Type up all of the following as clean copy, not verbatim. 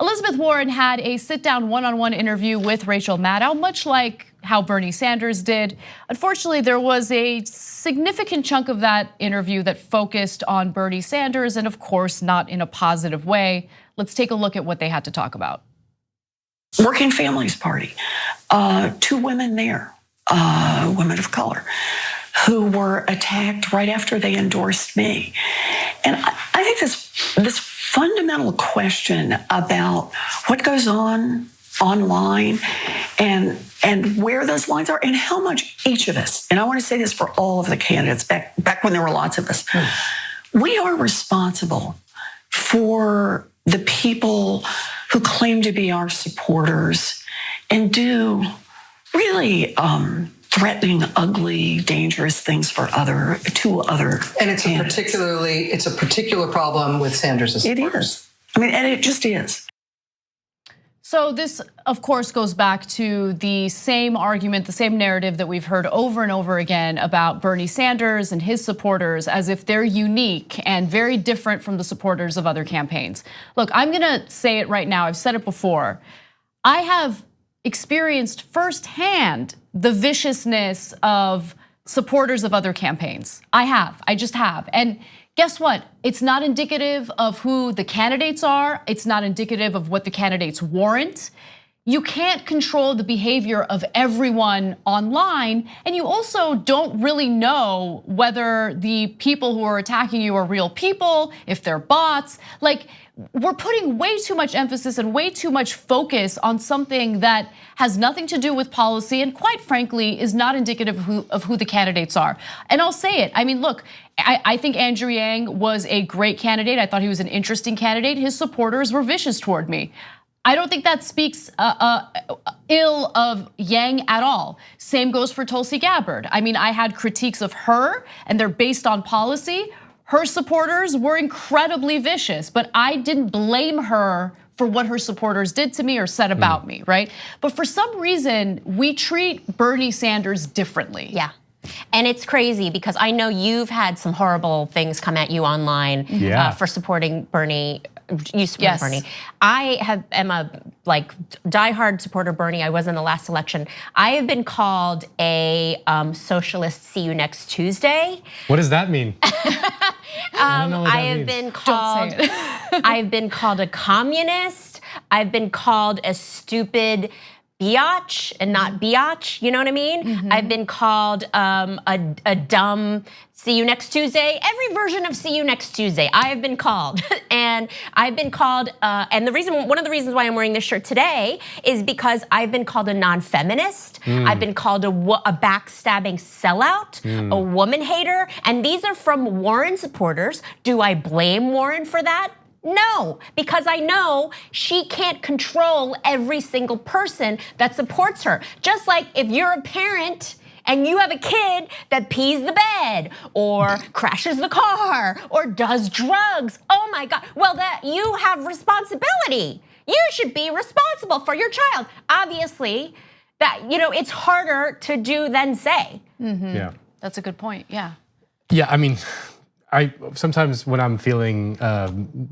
Elizabeth Warren had a sit-down one-on-one interview with Rachel Maddow, much like how Bernie Sanders did. Unfortunately, there was a significant chunk of that interview that focused on Bernie Sanders, and of course, not in a positive way. Let's take a look at what they had to talk about. Working Families Party, 2 women there, women of color, who were attacked right after they endorsed me. And I think this fundamental question about what goes on online and where those lines are and how much each of us, and I want to say this for all of the candidates back when there were lots of us, we are responsible for the people who claim to be our supporters and do really threatening, ugly, dangerous things for other and it's a particular problem with Sanders' supporters. It is. I mean, and it just is. So this, of course, goes back to the same argument, the same narrative that we've heard over and over again about Bernie Sanders and his supporters as if they're unique and very different from the supporters of other campaigns. Look, I'm gonna say it right now, I've said it before. I have experienced firsthand the viciousness of supporters of other campaigns. I just have. And guess what? It's not indicative of who the candidates are. It's not indicative of what the candidates warrant. You can't control the behavior of everyone online, and you also don't really know whether the people who are attacking you are real people, if they're bots. Like, we're putting way too much emphasis and way too much focus on something that has nothing to do with policy and quite frankly is not indicative of who the candidates are. And I'll say it, I mean, look, I think Andrew Yang was a great candidate. I thought he was an interesting candidate. His supporters were vicious toward me. I don't think that speaks ill of Yang at all. Same goes for Tulsi Gabbard. I mean, I had critiques of her and they're based on policy. Her supporters were incredibly vicious, but I didn't blame her for what her supporters did to me or said about me, right? But for some reason, we treat Bernie Sanders differently. Yeah. And it's crazy because I know you've had some horrible things come at you online for supporting Bernie. You support Bernie. I am a diehard supporter of Bernie. I was in the last election. I have been called a socialist. See you next Tuesday. What does that mean? I've been called a communist. I've been called a stupid biatch and not biatch, you know what I mean? I've been called a dumb see you next Tuesday. Every version of see you next Tuesday, I have been called. And I've been called, and one of the reasons why I'm wearing this shirt today is because I've been called a non-feminist. I've been called a backstabbing sellout, a woman hater, and these are from Warren supporters. Do I blame Warren for that? No, because I know she can't control every single person that supports her. Just like if you're a parent and you have a kid that pees the bed or crashes the car or does drugs, oh my God, well that you have responsibility. You should be responsible for your child. Obviously, that it's harder to do than say. Yeah. That's a good point, yeah. Yeah, I mean, I sometimes when I'm feeling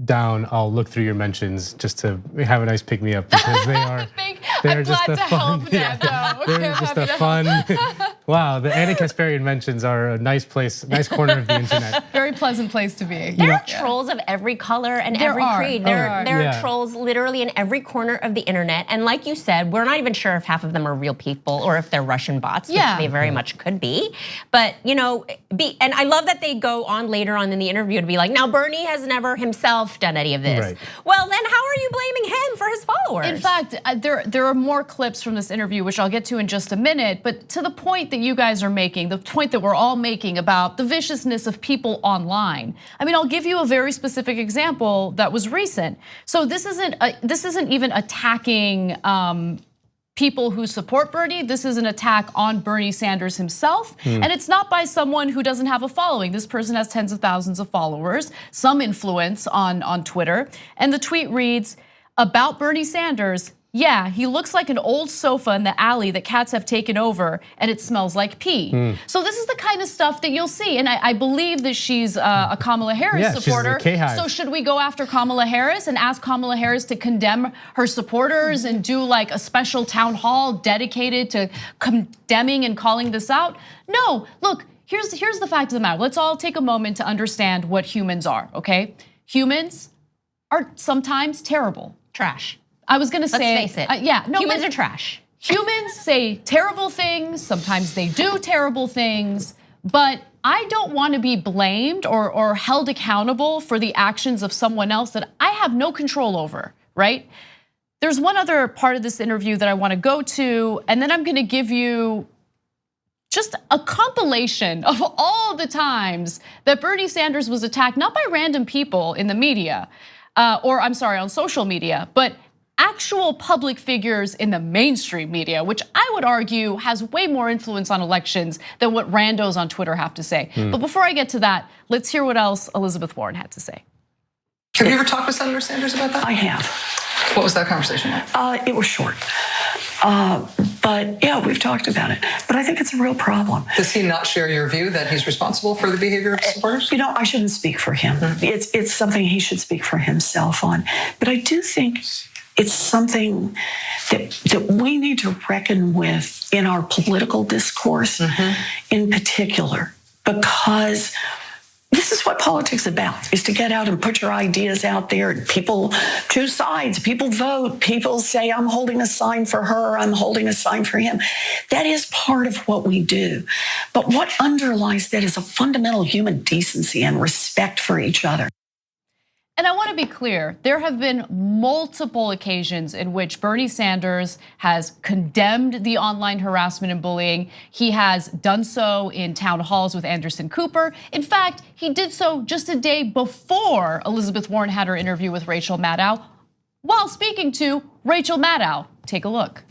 down, I'll look through your mentions just to have a nice pick me up because they're just a fun. They're just a fun. Wow, the Anna Kasparian mentions are a nice place, nice corner of the internet. Very pleasant place to be. There are trolls of every color and every creed. There are trolls literally in every corner of the internet. And like you said, we're not even sure if half of them are real people or if they're Russian bots, which they very much could be. But and I love that they go on later on in the interview to be like, now Bernie has never himself done any of this. Right. Well, then how are you blaming him for his followers? In fact, there are more clips from this interview, which I'll get to in just a minute, but to the point that you guys are making, the point that we're all making about the viciousness of people online. I mean, I'll give you a very specific example that was recent. So this isn't even attacking people who support Bernie. This is an attack on Bernie Sanders himself. And it's not by someone who doesn't have a following. This person has tens of thousands of followers, some influence on Twitter. And the tweet reads, about Bernie Sanders, yeah, he looks like an old sofa in the alley that cats have taken over and it smells like pee. So this is the kind of stuff that you'll see. And I believe that she's a Kamala Harris supporter. So should we go after Kamala Harris and ask Kamala Harris to condemn her supporters and do like a special town hall dedicated to condemning and calling this out? No, look, here's the fact of the matter. Let's all take a moment to understand what humans are, okay? Humans are sometimes terrible. Trash. I was gonna say, let's face it. Humans are trash. Humans say terrible things, sometimes they do terrible things, but I don't wanna be blamed or held accountable for the actions of someone else that I have no control over, right? There's one other part of this interview that I wanna go to, and then I'm gonna give you just a compilation of all the times that Bernie Sanders was attacked, not by random people in the media, or I'm sorry, on social media, but actual public figures in the mainstream media, which I would argue has way more influence on elections than what randos on Twitter have to say. But before I get to that, let's hear what else Elizabeth Warren had to say. Have you ever talked with Senator Sanders about that? I have. What was that conversation like? It was short. But yeah, we've talked about it. But I think it's a real problem. Does he not share your view that he's responsible for the behavior of supporters? You know, I shouldn't speak for him. It's something he should speak for himself on. But I do think it's something that we need to reckon with in our political discourse in particular, because this is what politics is about, is to get out and put your ideas out there. And people choose sides, people vote, people say, I'm holding a sign for her, I'm holding a sign for him. That is part of what we do. But what underlies that is a fundamental human decency and respect for each other. And I want to be clear, there have been multiple occasions in which Bernie Sanders has condemned the online harassment and bullying. He has done so in town halls with Anderson Cooper. In fact, he did so just a day before Elizabeth Warren had her interview with Rachel Maddow while speaking to Rachel Maddow. Take a look.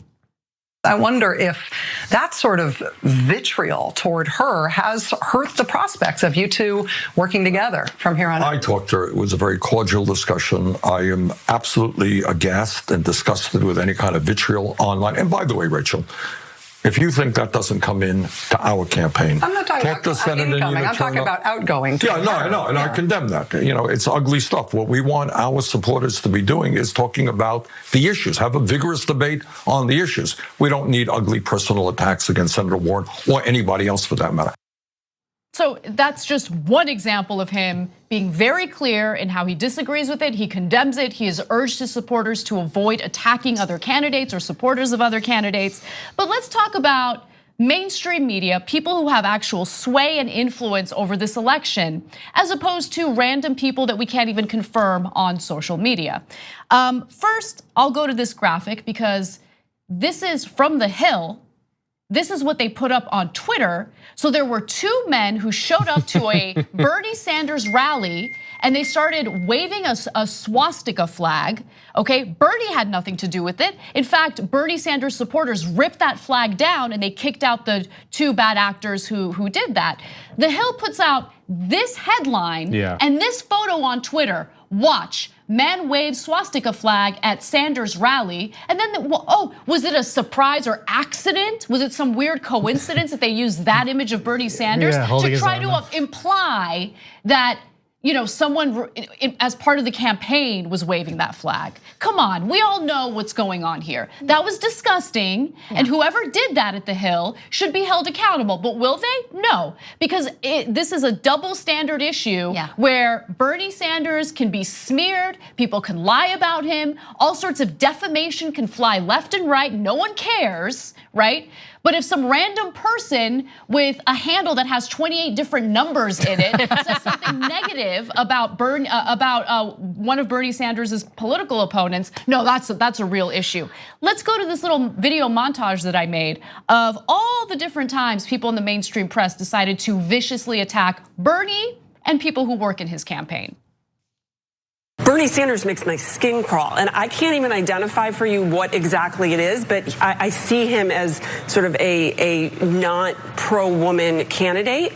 I wonder if that sort of vitriol toward her has hurt the prospects of you two working together from here on out. I talked to her. It was a very cordial discussion. I am absolutely aghast and disgusted with any kind of vitriol online. And by the way, Rachel, if you think that doesn't come in to our campaign, I'm not talking about incoming. I'm talking about outgoing. Yeah, no, I know, and I condemn that. You know, it's ugly stuff. What we want our supporters to be doing is talking about the issues, have a vigorous debate on the issues. We don't need ugly personal attacks against Senator Warren or anybody else for that matter. So that's just one example of him being very clear in how he disagrees with it. He condemns it. He has urged his supporters to avoid attacking other candidates or supporters of other candidates. But let's talk about mainstream media, people who have actual sway and influence over this election, as opposed to random people that we can't even confirm on social media. First, I'll go to this graphic because this is from The Hill. This is what they put up on Twitter. So there were two men who showed up to a Bernie Sanders rally and they started waving a swastika flag. Okay, Bernie had nothing to do with it. In fact, Bernie Sanders supporters ripped that flag down and they kicked out the two bad actors who did that. The Hill puts out this headline and this photo on Twitter. Watch, man waves swastika flag at Sanders rally. And then, was it a surprise or accident? Was it some weird coincidence that they used that image of Bernie Sanders to try to imply that someone as part of the campaign was waving that flag? Come on, we all know what's going on here. That was disgusting, and whoever did that at the Hill should be held accountable. But will they? No, because this is a double standard issue where Bernie Sanders can be smeared, people can lie about him, all sorts of defamation can fly left and right, no one cares, right? But if some random person with a handle that has 28 different numbers in it says something negative about one of Bernie Sanders' political opponents, no, that's a real issue. Let's go to this little video montage that I made of all the different times people in the mainstream press decided to viciously attack Bernie and people who work in his campaign. Bernie Sanders makes my skin crawl, and I can't even identify for you what exactly it is, but I see him as sort of a not pro-woman candidate.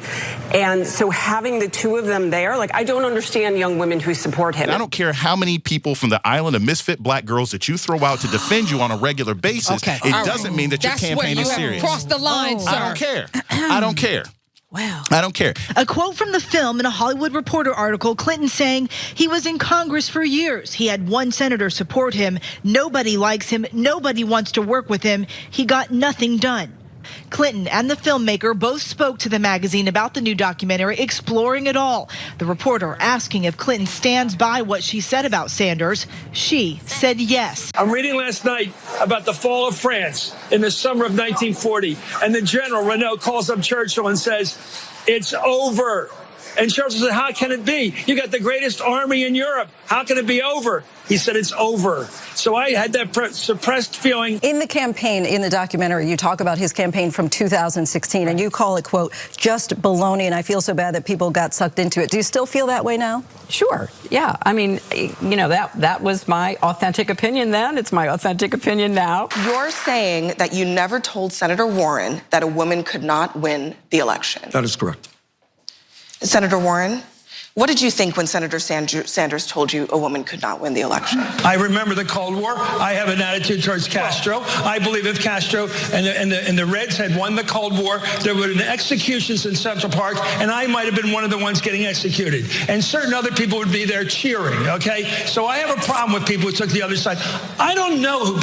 And so having the two of them there, like, I don't understand young women who support him. I don't care how many people from the island of misfit black girls that you throw out to defend you on a regular basis. Okay. It doesn't mean that your campaign is serious. Cross the line, sir. I don't care. I don't care. Wow. I don't care. A quote from the film in a Hollywood Reporter article, Clinton saying he was in Congress for years. He had one senator support him. Nobody likes him. Nobody wants to work with him. He got nothing done. Clinton and the filmmaker both spoke to the magazine about the new documentary, exploring it all. The reporter asking if Clinton stands by what she said about Sanders. She said yes. I'm reading last night about the fall of France in the summer of 1940, and the general, Renault, calls up Churchill and says, "It's over." And Churchill said, "How can it be? You got the greatest army in Europe. How can it be over?" He said, "It's over." So I had that suppressed feeling. In the campaign, in the documentary, you talk about his campaign from 2016, and you call it, quote, just baloney, and I feel so bad that people got sucked into it. Do you still feel that way now? Sure. Yeah. I mean, you know, that was my authentic opinion then. It's my authentic opinion now. You're saying that you never told Senator Warren that a woman could not win the election. That is correct. Senator Warren, what did you think when Senator Sanders told you a woman could not win the election? I remember the Cold War. I have an attitude towards Castro. I believe if Castro and the Reds had won the Cold War, there would have been executions in Central Park, and I might have been one of the ones getting executed. And certain other people would be there cheering, okay? So I have a problem with people who took the other side. I don't know who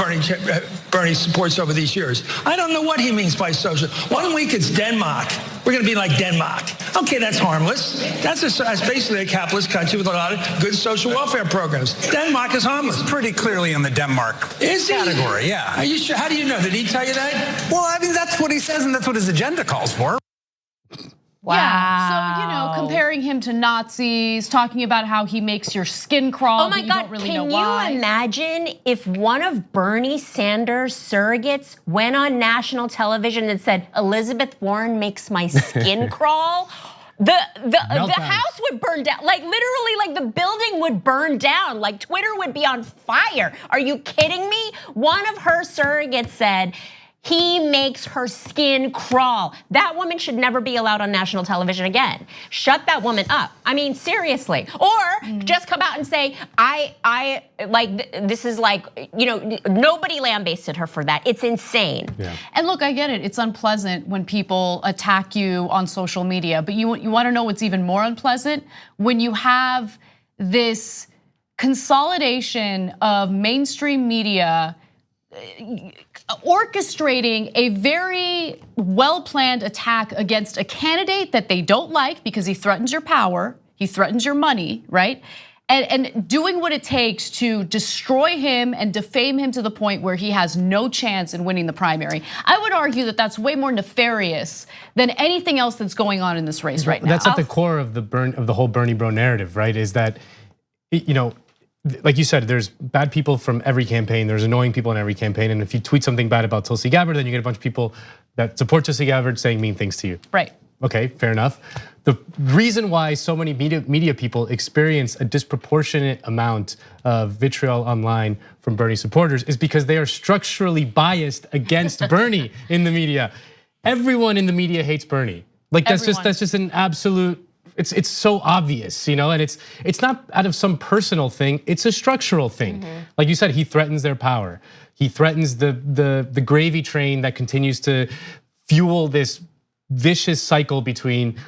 Bernie supports over these years. I don't know what he means by social. 1 week it's Denmark. We're going to be like Denmark. Okay, that's harmless. That's basically a capitalist country with a lot of good social welfare programs. Denmark is harmless. He's pretty clearly in the Denmark category, yeah. Are you sure? How do you know? Did he tell you that? Well, I mean, that's what he says, and that's what his agenda calls for. Wow. Yeah, so, you know, comparing him to Nazis, talking about how he makes your skin crawl. Oh my God, don't really know why. Can you imagine if one of Bernie Sanders' surrogates went on national television and said, Elizabeth Warren makes my skin crawl? The house would burn down, like literally, like the building would burn down, like Twitter would be on fire. Are you kidding me? One of her surrogates said, he makes her skin crawl. That woman should never be allowed on national television again. Shut that woman up. I mean, seriously. Or just come out and say, I like, this is like, you know, nobody lambasted her for that. It's insane. Yeah. And look, I get it. It's unpleasant when people attack you on social media, but you want to know what's even more unpleasant? When you have this consolidation of mainstream media orchestrating a very well-planned attack against a candidate that they don't like because he threatens your power, he threatens your money, right? And doing what it takes to destroy him and defame him to the point where he has no chance in winning the primary. I would argue that that's way more nefarious than anything else that's going on in this race right now. That's at the core of the whole Bernie bro narrative, right? Is that, you know, like you said, there's bad people from every campaign. There's annoying people in every campaign. And if you tweet something bad about Tulsi Gabbard, then you get a bunch of people that support Tulsi Gabbard saying mean things to you. Right. Okay, fair enough. The reason why so many media people experience a disproportionate amount of vitriol online from Bernie supporters is because they are structurally biased against Bernie in the media. Everyone in the media hates Bernie. Like that's just an absolute. It's so obvious, you know, and it's not out of some personal thing, it's a structural thing. Like you said, he threatens their power. He threatens the gravy train that continues to fuel this vicious cycle between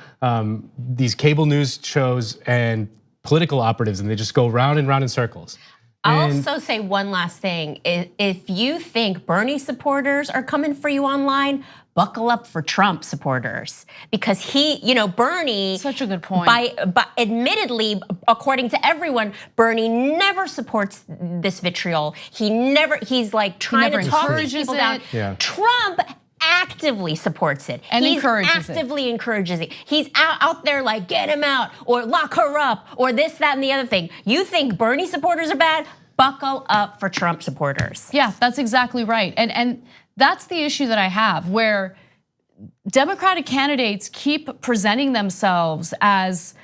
these cable news shows and political operatives, and they just go round and round in circles. I'll also say one last thing. If you think Bernie supporters are coming for you online, buckle up for Trump supporters, because he, you know, Bernie. Such a good point. But admittedly, according to everyone, Bernie never supports this vitriol. He's like trying to talk these people down. Yeah. Trump actively supports it. And He's actively encourages it. He's out there like, get him out, or lock her up, or this, that, and the other thing. You think Bernie supporters are bad? Buckle up for Trump supporters. Yeah, that's exactly right. And that's the issue that I have, where Democratic candidates keep presenting themselves as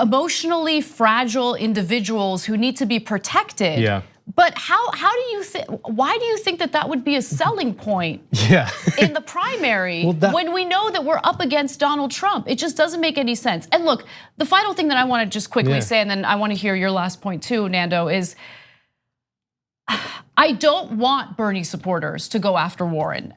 emotionally fragile individuals who need to be protected. Yeah. But how do you think? Why do you think that would be a selling point? Yeah. In the primary, when we know that we're up against Donald Trump? It just doesn't make any sense. And look, the final thing that I want to just quickly say, and then I want to hear your last point too, Nando, is I don't want Bernie supporters to go after Warren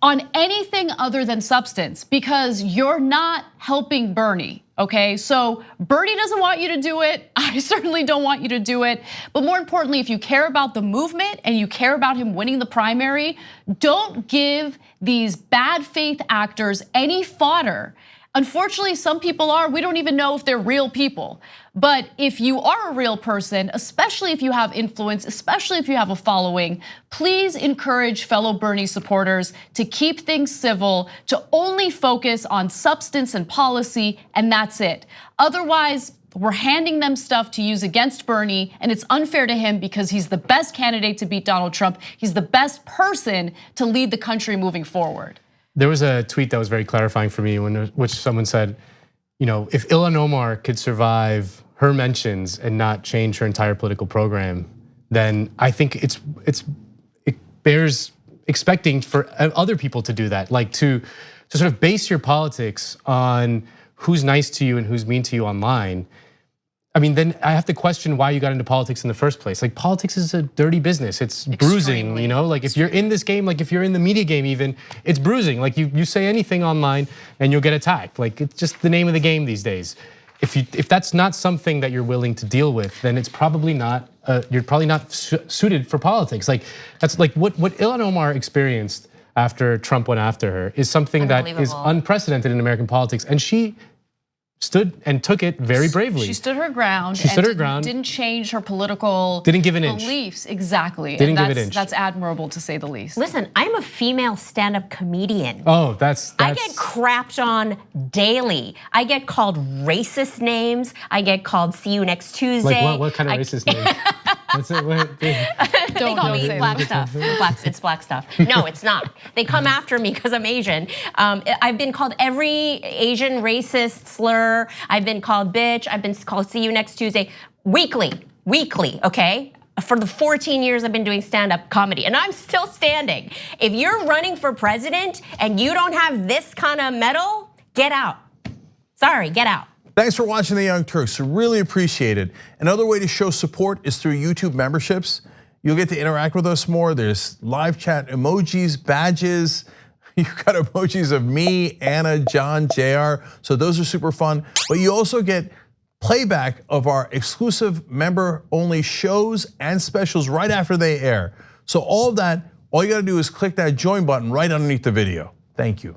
on anything other than substance, because you're not helping Bernie, okay? So Bernie doesn't want you to do it. I certainly don't want you to do it. But more importantly, if you care about the movement and you care about him winning the primary, don't give these bad faith actors any fodder. Unfortunately, some people are, we don't even know if they're real people. But if you are a real person, especially if you have influence, especially if you have a following, please encourage fellow Bernie supporters to keep things civil, to only focus on substance and policy, and that's it. Otherwise, we're handing them stuff to use against Bernie, and it's unfair to him because he's the best candidate to beat Donald Trump. He's the best person to lead the country moving forward. There was a tweet that was very clarifying for me, which someone said, if Ilhan Omar could survive her mentions and not change her entire political program, then I think it bears expecting for other people to do that, like to sort of base your politics on who's nice to you and who's mean to you online. I mean, then I have to question why you got into politics in the first place. Like, politics is a dirty business. It's bruising, Like, if you're in this game, like if you're in the media game even, it's bruising. Like, you say anything online and you'll get attacked. Like, it's just the name of the game these days. If that's not something that you're willing to deal with, then it's probably not. You're probably not suited for politics. Like, that's like what Ilhan Omar experienced after Trump went after her is something that is unprecedented in American politics, and she stood and took it very bravely. She stood her ground. Didn't change her political Didn't give an inch. beliefs. Exactly. Didn't give an inch. That's admirable, to say the least. Listen, I'm a female stand-up comedian. Oh, that's I get crapped on daily. I get called racist names. I get called "see you next Tuesday." Like what kind of racist name? They call me black stuff. It's black stuff. No, it's not. They come after me because I'm Asian. I've been called every Asian racist slur. I've been called bitch. I've been called "see you next Tuesday" weekly, okay? For the 14 years I've been doing stand-up comedy, and I'm still standing. If you're running for president and you don't have this kind of medal, get out. Sorry, get out. Thanks for watching The Young Turks, really appreciate it. Another way to show support is through YouTube memberships. You'll get to interact with us more. There's live chat emojis, badges. You've got emojis of me, Anna, John, JR. So those are super fun. But you also get playback of our exclusive member-only shows and specials right after they air. So all of that, all you gotta do is click that join button right underneath the video. Thank you.